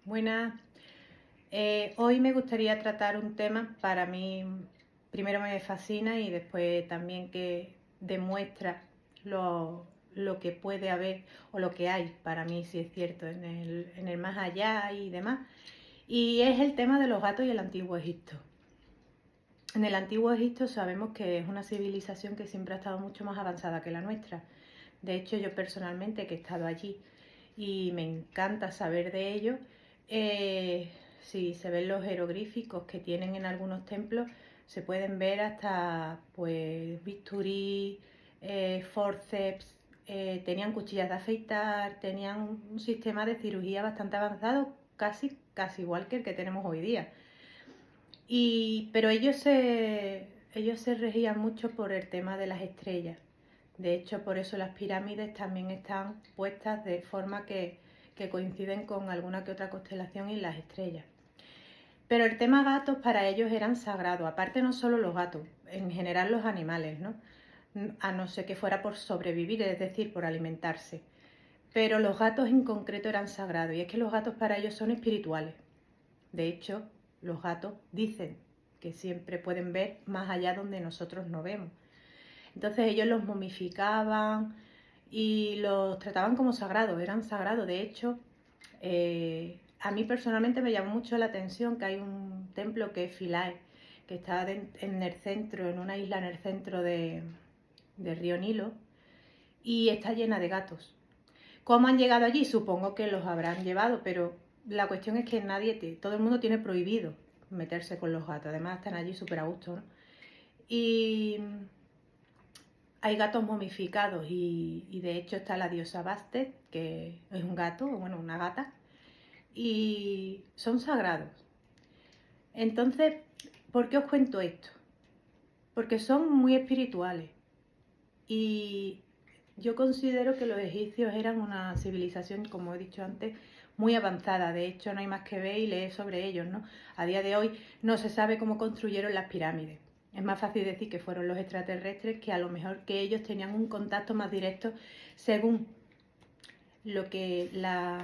Buenas. Hoy me gustaría tratar un tema para mí, primero me fascina y después también que demuestra lo que puede haber o lo que hay para mí, si es cierto, en el más allá y demás. Y es el tema de los gatos y el antiguo Egipto. En el antiguo Egipto sabemos que es una civilización que siempre ha estado mucho más avanzada que la nuestra. De hecho, yo personalmente que he estado allí y me encanta saber de ello, si se ven los jeroglíficos que tienen en algunos templos, se pueden ver hasta pues bisturí, forceps, tenían cuchillas de afeitar, tenían un sistema de cirugía bastante avanzado, casi igual que el que tenemos hoy día. Pero ellos se regían mucho por el tema de las estrellas. De hecho, por eso las pirámides también están puestas de forma que coinciden con alguna que otra constelación y las estrellas. Pero el tema gatos para ellos eran sagrados, aparte no solo los gatos, en general los animales, ¿no? A no ser que fuera por sobrevivir, es decir, por alimentarse. Pero los gatos en concreto eran sagrados, y es que los gatos para ellos son espirituales. De hecho, los gatos dicen que siempre pueden ver más allá donde nosotros no vemos. Entonces ellos los momificaban y los trataban como sagrados, eran sagrados. De hecho, a mí personalmente me llamó mucho la atención que hay un templo que es Philae, que está en el centro, en una isla en el centro del río Nilo, y está llena de gatos. ¿Cómo han llegado allí? Supongo que los habrán llevado, pero la cuestión es que todo el mundo tiene prohibido meterse con los gatos. Además están allí súper a gusto, ¿no? Y hay gatos momificados y de hecho está la diosa Bastet, que es un gato, bueno, una gata, y son sagrados. Entonces, ¿por qué os cuento esto? Porque son muy espirituales y yo considero que los egipcios eran una civilización, como he dicho antes, muy avanzada. De hecho, no hay más que ver y leer sobre ellos, ¿no? A día de hoy no se sabe cómo construyeron las pirámides. Es más fácil decir que fueron los extraterrestres, que a lo mejor que ellos tenían un contacto más directo según lo que las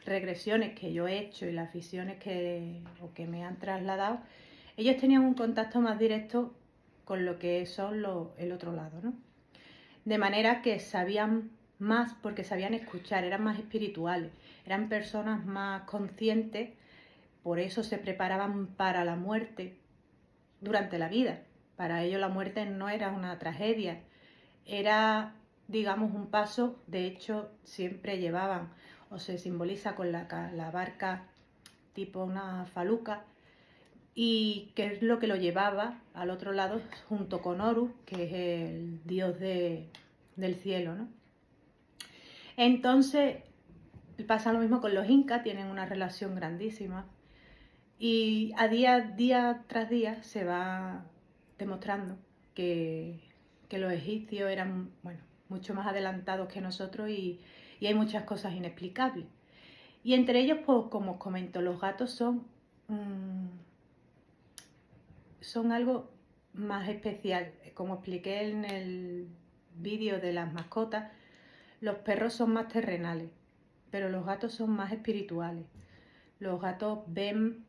regresiones que yo he hecho y las visiones que me han trasladado. Ellos tenían un contacto más directo con lo que son el otro lado, ¿no? De manera que sabían más porque sabían escuchar, eran más espirituales, eran personas más conscientes, por eso se preparaban para la muerte durante la vida. Para ellos la muerte no era una tragedia, era, digamos, un paso. De hecho, siempre llevaban o se simboliza con la barca tipo una faluca, y que es lo que lo llevaba al otro lado junto con Horus, que es el dios del cielo, ¿no? Entonces pasa lo mismo con los incas, tienen una relación grandísima y día tras día se va demostrando que, que los egipcios eran, bueno, mucho más adelantados que nosotros y hay muchas cosas inexplicables. Y entre ellos, pues como os comento, los gatos son algo más especial. Como expliqué en el vídeo de las mascotas, los perros son más terrenales, pero los gatos son más espirituales. Los gatos ven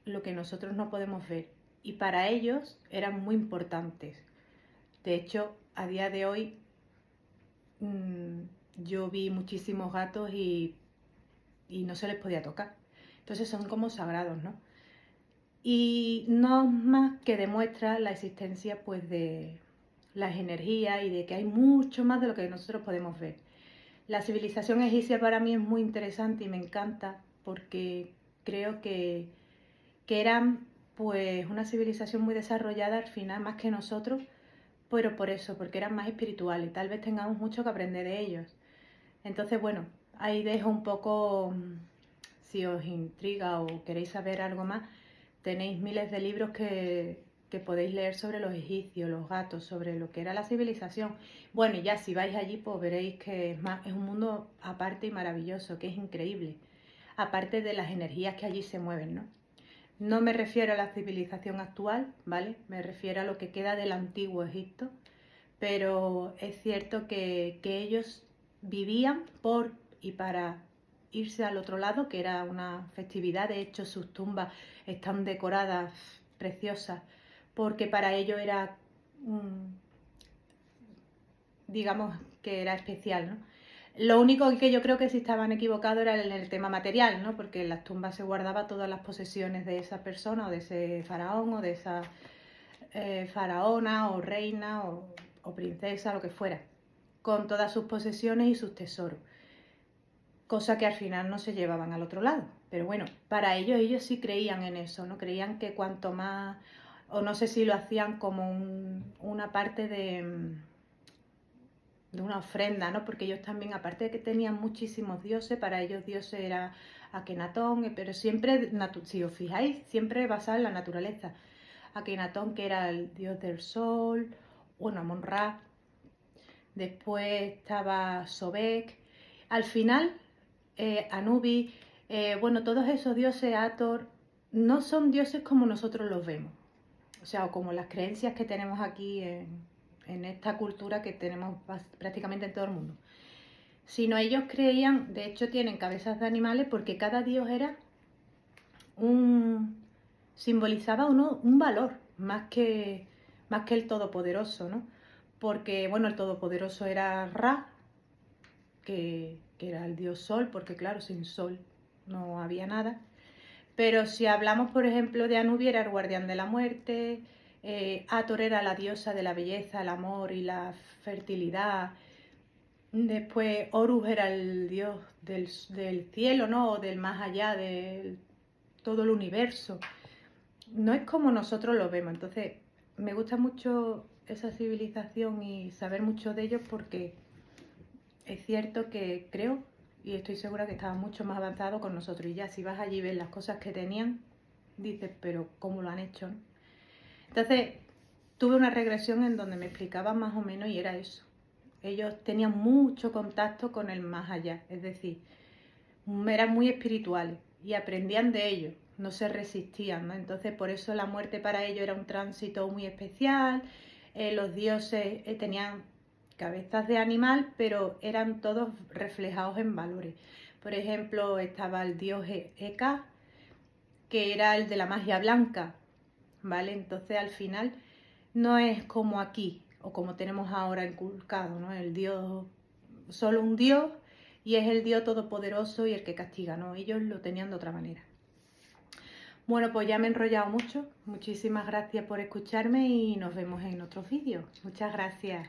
lo que nosotros no podemos ver y para ellos eran muy importantes. De hecho, a día de hoy yo vi muchísimos gatos y no se les podía tocar. Entonces son como sagrados, ¿no? Y no más que demuestra la existencia pues de las energías y de que hay mucho más de lo que nosotros podemos ver. La civilización egipcia para mí es muy interesante y me encanta porque creo que eran pues una civilización muy desarrollada al final más que nosotros, pero por eso, porque eran más espirituales. Tal vez tengamos mucho que aprender de ellos. Entonces, bueno, ahí dejo un poco, si os intriga o queréis saber algo más, tenéis miles de libros que podéis leer sobre los egipcios, los gatos, sobre lo que era la civilización. Bueno, y ya si vais allí, pues veréis que es un mundo aparte y maravilloso, que es increíble. Aparte de las energías que allí se mueven, ¿no? No me refiero a la civilización actual, ¿vale? Me refiero a lo que queda del antiguo Egipto, pero es cierto que ellos vivían por y para irse al otro lado, que era una festividad. De hecho, sus tumbas están decoradas, preciosas, porque para ellos era, digamos, que era especial, ¿no? Lo único que yo creo que sí estaban equivocados era en el tema material, ¿no? Porque en las tumbas se guardaba todas las posesiones de esa persona, o de ese faraón, o de esa faraona, o reina, o princesa, lo que fuera, con todas sus posesiones y sus tesoros. Cosa que al final no se llevaban al otro lado. Pero bueno, para ellos sí creían en eso, ¿no? Creían que cuanto más, o no sé si lo hacían como una parte de una ofrenda, ¿no? Porque ellos también, aparte de que tenían muchísimos dioses, para ellos dioses era Akenatón, pero siempre, si os fijáis, siempre basado en la naturaleza. Akenatón, que era el dios del sol, bueno, Amon-Ra, después estaba Sobek, al final Anubis, bueno, todos esos dioses, Hathor, no son dioses como nosotros los vemos, o sea, o como las creencias que tenemos aquí en esta cultura que tenemos prácticamente en todo el mundo, sino ellos creían, de hecho tienen cabezas de animales, porque cada dios era simbolizaba un valor más que el todopoderoso, ¿no? Porque, bueno, el todopoderoso era Ra, que era el dios sol, porque claro, sin sol no había nada. Pero si hablamos, por ejemplo, de Anubis, era el guardián de la muerte, Hathor era la diosa de la belleza, el amor y la fertilidad. Después Horus era el dios del cielo, ¿no? O del más allá, de todo el universo. No es como nosotros lo vemos. Entonces, me gusta mucho esa civilización y saber mucho de ellos, porque es cierto que creo y estoy segura que estaban mucho más avanzados con nosotros. Y ya si vas allí y ves las cosas que tenían, dices, pero ¿cómo lo han hecho, no? Entonces, tuve una regresión en donde me explicaban más o menos y era eso. Ellos tenían mucho contacto con el más allá, es decir, eran muy espirituales y aprendían de ellos, no se resistían, ¿no? Entonces, por eso la muerte para ellos era un tránsito muy especial. Los dioses tenían cabezas de animal, pero eran todos reflejados en valores. Por ejemplo, estaba el dios Eka, que era el de la magia blanca, ¿vale? Entonces, al final, no es como aquí, o como tenemos ahora inculcado, ¿no? El dios, solo un dios, y es el dios todopoderoso y el que castiga, ¿no? Ellos lo tenían de otra manera. Bueno, pues ya me he enrollado mucho. Muchísimas gracias por escucharme y nos vemos en otros vídeos. Muchas gracias.